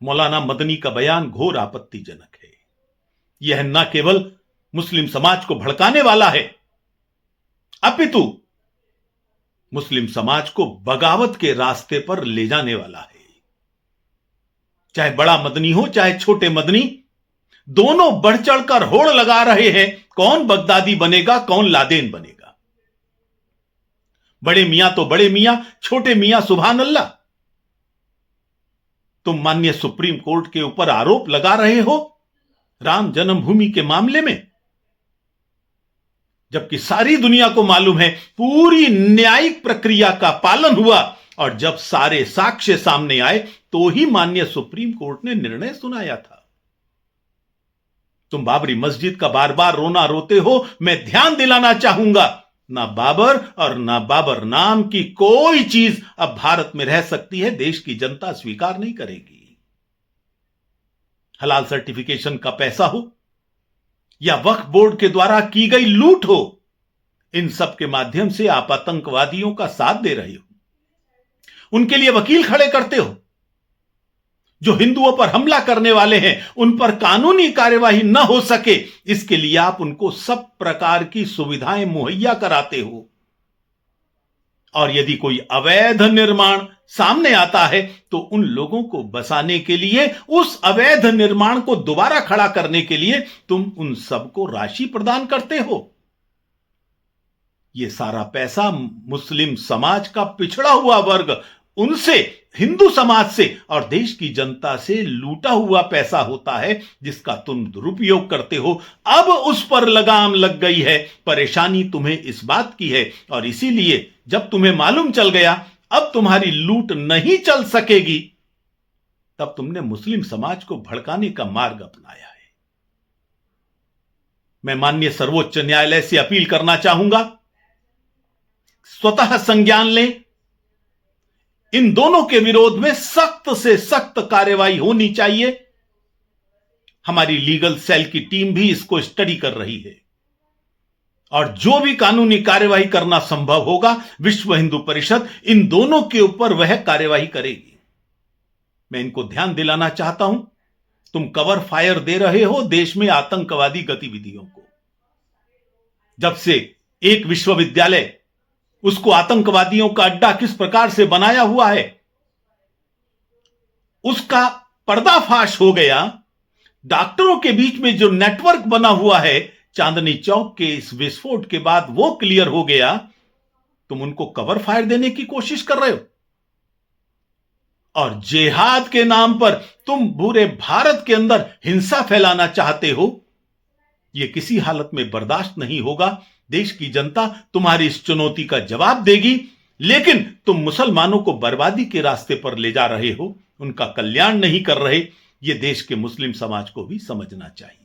मौलाना मदनी का बयान घोर आपत्तिजनक है। यह न केवल मुस्लिम समाज को भड़काने वाला है, अपितु मुस्लिम समाज को बगावत के रास्ते पर ले जाने वाला है। चाहे बड़ा मदनी हो चाहे छोटे मदनी, दोनों बढ़ चढ़कर होड़ लगा रहे हैं, कौन बगदादी बनेगा, कौन लादेन बनेगा। बड़े मियां तो बड़े मियां, छोटे मियां सुभान अल्लाह। तुम माननीय सुप्रीम कोर्ट के ऊपर आरोप लगा रहे हो राम जन्मभूमि के मामले में, जबकि सारी दुनिया को मालूम है पूरी न्यायिक प्रक्रिया का पालन हुआ और जब सारे साक्ष्य सामने आए तो ही माननीय सुप्रीम कोर्ट ने निर्णय सुनाया था। तुम बाबरी मस्जिद का बार बार रोना रोते हो। मैं ध्यान दिलाना चाहूंगा, ना बाबर और ना बाबर नाम की कोई चीज अब भारत में रह सकती है, देश की जनता स्वीकार नहीं करेगी। हलाल सर्टिफिकेशन का पैसा हो या वक्फ बोर्ड के द्वारा की गई लूट हो, इन सब के माध्यम से आप आतंकवादियों का साथ दे रहे हो, उनके लिए वकील खड़े करते हो। जो हिंदुओं पर हमला करने वाले हैं उन पर कानूनी कार्यवाही न हो सके, इसके लिए आप उनको सब प्रकार की सुविधाएं मुहैया कराते हो। और यदि कोई अवैध निर्माण सामने आता है तो उन लोगों को बसाने के लिए, उस अवैध निर्माण को दोबारा खड़ा करने के लिए तुम उन सबको राशि प्रदान करते हो। यह सारा पैसा मुस्लिम समाज का पिछड़ा हुआ वर्ग उनसे, हिंदू समाज से और देश की जनता से लूटा हुआ पैसा होता है, जिसका तुम दुरुपयोग करते हो। अब उस पर लगाम लग गई है। परेशानी तुम्हें इस बात की है और इसीलिए जब तुम्हें मालूम चल गया अब तुम्हारी लूट नहीं चल सकेगी, तब तुमने मुस्लिम समाज को भड़काने का मार्ग अपनाया है। मैं माननीय सर्वोच्च न्यायालय से अपील करना चाहूंगा, स्वतः संज्ञान लें। इन दोनों के विरोध में सख्त से सख्त कार्रवाई होनी चाहिए। हमारी लीगल सेल की टीम भी इसको स्टडी कर रही है और जो भी कानूनी कार्यवाही करना संभव होगा, विश्व हिंदू परिषद इन दोनों के ऊपर वह कार्यवाही करेगी। मैं इनको ध्यान दिलाना चाहता हूं, तुम कवर फायर दे रहे हो देश में आतंकवादी गतिविधियों को। जब से एक विश्वविद्यालय, उसको आतंकवादियों का अड्डा किस प्रकार से बनाया हुआ है, उसका पर्दाफाश हो गया। डॉक्टरों के बीच में जो नेटवर्क बना हुआ है चांदनी चौक के इस विस्फोट के बाद, वो क्लियर हो गया। तुम उनको कवर फायर देने की कोशिश कर रहे हो और जिहाद के नाम पर तुम पूरे भारत के अंदर हिंसा फैलाना चाहते हो। यह किसी हालत में बर्दाश्त नहीं होगा। देश की जनता तुम्हारी इस चुनौती का जवाब देगी, लेकिन तुम मुसलमानों को बर्बादी के रास्ते पर ले जा रहे हो, उनका कल्याण नहीं कर रहे। यह देश के मुस्लिम समाज को भी समझना चाहिए।